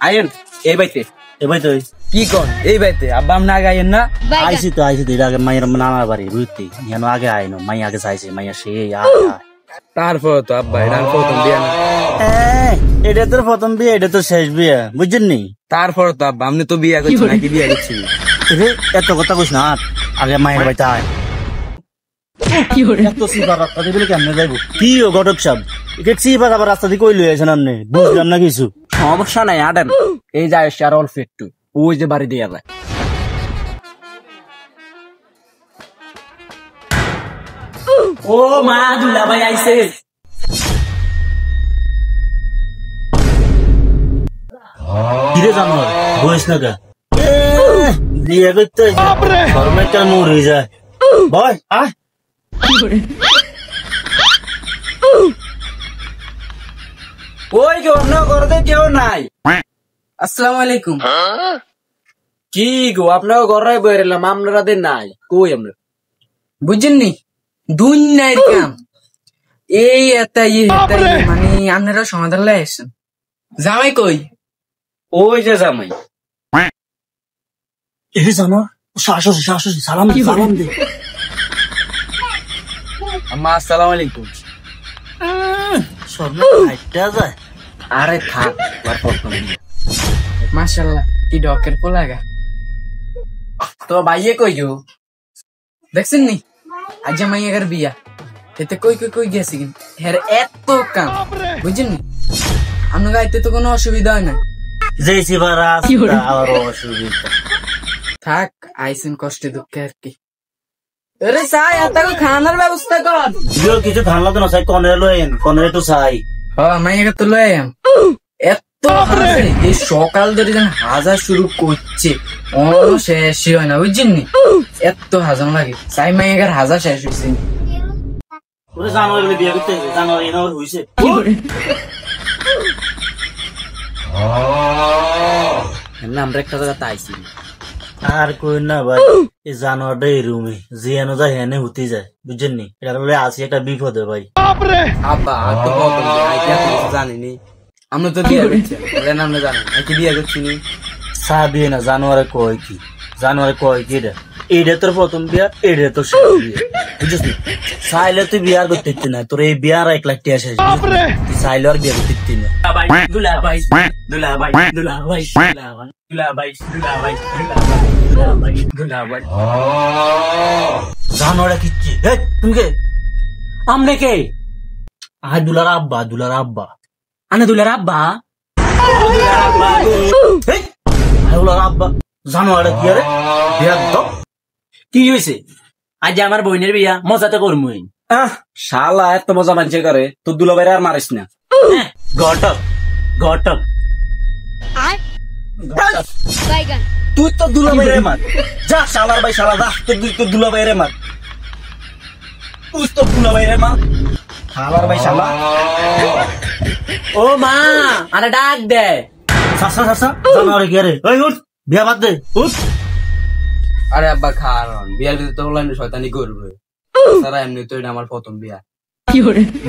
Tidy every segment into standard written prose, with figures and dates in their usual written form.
আইন এই বাইতে কি কোন এই বাইতে আব্বা আমনা আগে আইন না আইছি তো এটা আগে মায়ের নানার বাড়ি বুঝতি কেন আগে আইনো মাই আগে চাইছে মাইয়া সে তারপর তো আব্বা এটা প্রথম বিয়া না এটা তোর প্রথম বিয়ে এটা তো শেষ বিয়ে বুঝছেন নি তারপর তো আব্বা আপনি তো বিয়া করছেন নাকি বিয়া করছেন এত কথা কইস না আগে মায়ের বাড়িতে আয় এত সিপা রাস্তা দিয়ে কেমনে যাইব কি ও ঘটক সাহেব সিপা আবার রাস্তা দিয়ে কই লই আছেন আপনি বুঝলাম না কিছু সমস্যা নাই আডেন এই যায় আর অল্প একটু ওই যে বাড়ি দিয়ে যায় ও মা দুলা ভাই আইছে কিরে জানো বয়স না কা বিয়ে করতে ফরমেটার মরে যায় বয় আয় ওই কেউ আপনার ঘরে কেউ নাই আসসালামু আলাইকুম কি গো আপনার ঘরে বেরলাম আপনারা নাই কই আমরা বুঝছেন নি দুনিয়ার কাম এই এটাই মানে আপনারা সমাধান লাই আসছেন জামাই কই ওই যে জামাই এ জানো শাশুড়ি সালাম দে আম্মা আসসালামু আলাইকুম সব হাইটা যায় আরে থাক মাশাআল্লাহ কি ডকের পোলাগা তো ভাইয়ে কই গো দেখছেন নি আজ মাইয়ার বিয়া এতে কই গেছে কিন হের এত কাম বুঝছেন নি আপনার গাইতে তো কোনো অসুবিধা হয় না যেছি বা রাস্তা আর অসুবিধা থাক আইসেন কষ্টে দুঃখে আর কি আরে সাই আতা কো খানার ব্যবস্থা কর দিও কিছু ধান লাগতো না সাই কনে লয়েন কনে তো সাই হ্যাঁ মাইয়াকে তো লয়ে আম এত হাসে এই সকাল ধরে যেন হাজা শুরু করছে ও শেষই হয় না বুঝছেন নি এত হাজার লাগে সাই মাইয়ার হাজা শেষ হয়েছে ওরে জানুয়ারি বলে বিয়ে করতে জানুয়ারি না ওর হইছে আমরা একটা জায়গাতে আইছি আর কই না ভাই এই জানোয়ারটা এই রুমে জিয়ানো যায় হেনে হতে যায় বুঝছেন নি এটা বলে আসি একটা বিপদে ভাই আব্বা তো বলতো আইটা কিছু জানিনি আমরা তো বিয়ে করছি বলেন আমরা জানি আইকে বিয়ে করছি নি সা দিয়ে না জানোয়ারে কয় কি এটা এইটা তোর প্রথম বিয়া এইটা তোর শেষ বিয়ে বুঝছিস নি চাইলে তুই বিয়ার করতে ইচ্ছে না তোর এই বিয়ার 1 লাখ টাকা শেষ তুই চাইলে আর বিয়ে করতে ইচ্ছে না দুলা ভাই জানোয়ারে কিচ্ছি তুমি কে আমনে কে আয় দুলার আব্বা আনে দুলার আব্বা দুলার আব্বা জানোয়ারে কি আরে বিয়া তো কি হয়েছে আজ আমার বোনের বিয়া মজাতে করমুই শালা এত মজা মানছে করে তোর দুলা বাইরে আর মারিস না ঘটক তুই তো দুলা বাইরে মার যা শালার ভাই শালা যা তুই তো দুলা বাইরে মার তুই তো দুলা বাইরে মার শালার ভাই শালা ও মা আরে ডাক দে সাসা জানোয়ারে কি আরে ওই উঠ বিয়া বাদ দে উঠ আরে আব্বা খাওয়ান বিয়ার ভিতরে তো বললাম শয়তানি করবে তারা এমনি তো এটা আমার প্রথম বিয়া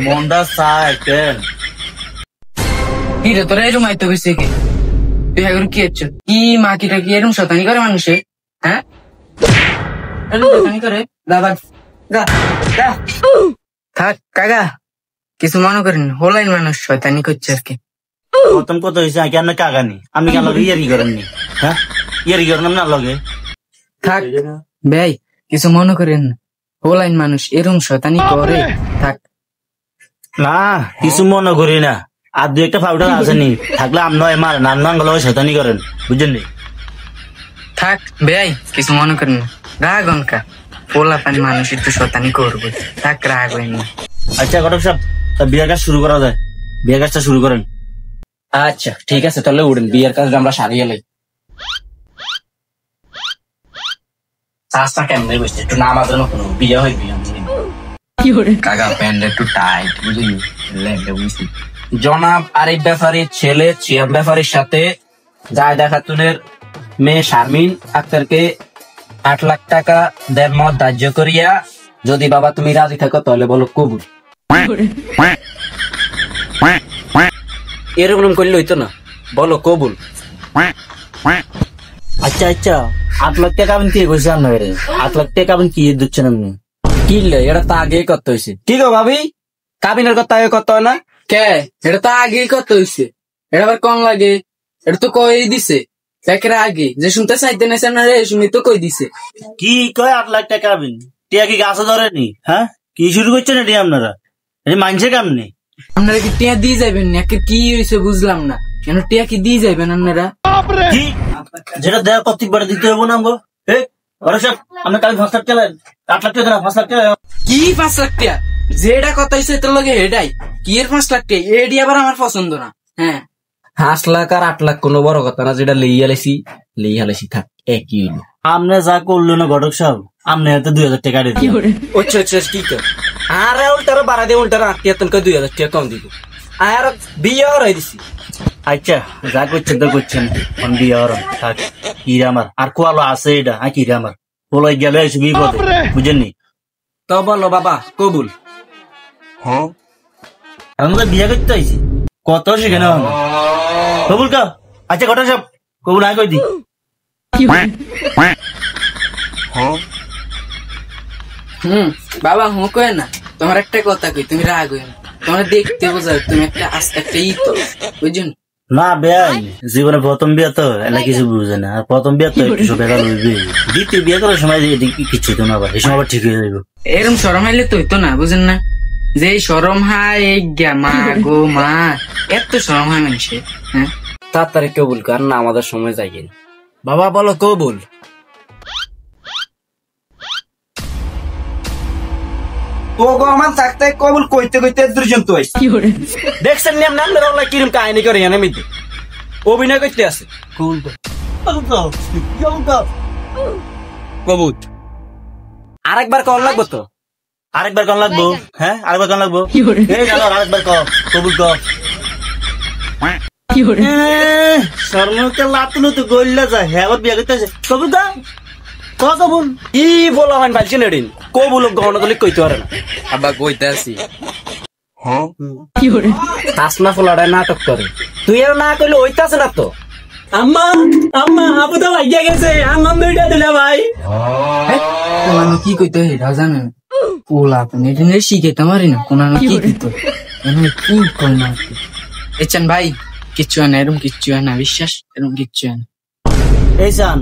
মন্ডা চাই কেন কি রে তোরা এরকম আইতে গেছে কি তুই এখন কি হচ্ছে কি মাকিটা কি এরকম শয়তানি করে মানুষে হ্যাঁ এরকম শয়তানি করে থাক কাকা কিছু মনে করেন হলাইন মানুষ শয়তানি করছে আর কি প্রথম কথা হয়েছে কেন কাগানি আমি কেন লগে ইয়ারি করেননি হ্যাঁ ইয়ারি করেন না লগে থাক ভাই কিছু মনে করেন হলাইন মানুষ এরকম শয়তানি করে থাক না কিছু মনে করি না আর 2-1টা পাউডার আসেনি থাকলে আপনার মার নাঙ্গল শয়তানি করেন বুঝলেন থাক ভাই কিছু মনে করেন না রাগ অনকা পোলা পানি মানুষ একটু শয়তানি করবে থাক রাগ হয় না আচ্ছা ঘটক সাহেব বিয়ের কাজ শুরু করা যায় বিয়ের কাজটা শুরু করেন আচ্ছা ঠিক আছে তাহলে উঠেন বিয়ের কাজটা আমরা সারিয়ে লাই চাষটা কেমন বসছে একটু নামাজের মতো বিয়ে হয় কাকা প্যান্ট একটু টাইট বুঝলি লেগে বুঝছি জনাব আরিফ ব্যাপারীর ছেলে চিয়াম ব্যাপারীর সাথে জায়দা খাতুনের মেয়ে শারমিন আক্তারকে 8 লাখ টাকা দেন মত ধার্য করিয়া যদি বাবা তুমি রাজি থাকো তাহলে বলো কবুল এরকম করলে হইতো না বলো কবুল আচ্ছা আচ্ছা 8 লাখ টাকা আপনি কি কইছেন না রে 8 লাখ টাকা আপনি কি দিচ্ছেন আপনি কি লে এটা তো আগেই করতে হয়েছে কি গো ভাবি কাবিনের কথা আগে করতে হয় না কে এটা তো আগেই করতে হয়েছে এটা আবার কম লাগে এটা তো কই দিছে একের আগে যে শুনতে চাইতে না না রে শুনি তো কই দিছে কি কয় 8 লাখ টাকা আপনি টিয়া কি গাছে ধরেনি হ্যাঁ কি শুরু করছেন এটি আপনারা এই মানছে কাম নেই আপনারা কি টিয়া দিয়ে যাবেন না কি হয়েছে বুঝলাম না কেন টিয়া কি দিয়ে যাবেন আপনারা কি যেটা দেয়া প্রত্যেকবার দিতে হবে না আমগো সব আমরা কাল 5 লাখ টাকা 8 লাখ টাকা 5 লাখ টাকা কি 5 লাখ টাকা যেটা কথা হয়েছে তোর লগে হেডাই কি এর 5 লাখ টাকা এডি আবার আমার পছন্দ না হ্যাঁ 5 লাখ আর 8 লাখ কোনো বড় কথা না যেটা লইয়ালেছি থাক একই হইলো আমনে যা করলো না ঘটক সাহেব আমনে এত 2000 টাকা দিয়ে আচ্ছা আচ্ছা কি কর আরে উল্টারও বাড়া দিয়ে উল্টার আত্মীয় তনকে 2000 টাকা কম দিব আর বিয়ে হরাই দিছি আচ্ছা যা করছেন তো করছেন কোন বিয়ে আর থাক কি রে আমার আর কোয়ালো আছে এটা কি রে আমার বলাই গেলে আসবি পদে বুঝেননি তো বলো বাবা কবুল হ্যাঁ আমরা বিয়ে করতে আইছি কত সেখানে কবুল কা আচ্ছা ঘটক সাহেব কবুল আয় কই দি বাবা হুঁ কয় না তোমার একটা কথা কই তুমি রাগ হই না তোমার দেখতে বোঝা তুমি একটা আস্তে একটা তো বুঝছেন না বেয়াই জীবনে প্রথম বিয়ে তো এলা কিছু বুঝে না আর প্রথম বিয়ে তো একটু বেকার হইবে দ্বিতীয় বিয়ে করার সময় কিছু তো না আবার এই সময় আবার ঠিক হয়ে যাবে এরকম শরম হাইলে তো হইতো না বুঝেন না যে শরম হাই মা গো মা এত শরম হয় মানুষে হ্যাঁ তাড়াতাড়ি কবুল কর না আমাদের সময় যাই বাবা বলো কবুল তোগো আমার থাকতে কবুল কইতে কইতে দুর্জন তো আইছে দেখছেন নিয়ম নাম ধরে কিরম কাহিনী করে এনে মিতে অভিনয় করতে আছে কবুল আরেকবার কল লাগবো তো আরেকবার কোন লাগবো হ্যাঁ আরেকবার কোন লাগবো এই জানো আরেকবার কও কবুল কও শর্মকে লাতলু তো গইল্লা যায় হ্যাঁ আবার বিয়ে করতে আছে কবুল দাও কবুল কি বলা হয় বালছেন এদিন কবুল গহনা তুলি কইতে পারে না আবার কইতে আসি হাসনা ফোলাটা নাটক করে তুই আর না করলে ওইতাছে না তো আম্মা আম্মা আপু তো ভাইয়া গেছে আম্মা মেয়েটা দিলে ভাই আমি কি কইতে এটা জানেন পোলা আপনি এটা শিখাইতে পারি না কোন আমি কি দিত কি কই না এচান ভাই কিচ্ছু হয় না এরকম কিচ্ছু হয় না বিশ্বাস এরকম কিচ্ছু হয় না এই সান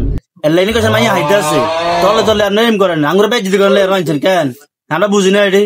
এলাইনি কথা মাইয়া হাইতে আছে তলে তলে আপনি এম করেন আঙ্গুর বেজ দিতে করলে রয়েছেন কেন আমরা বুঝি না এটি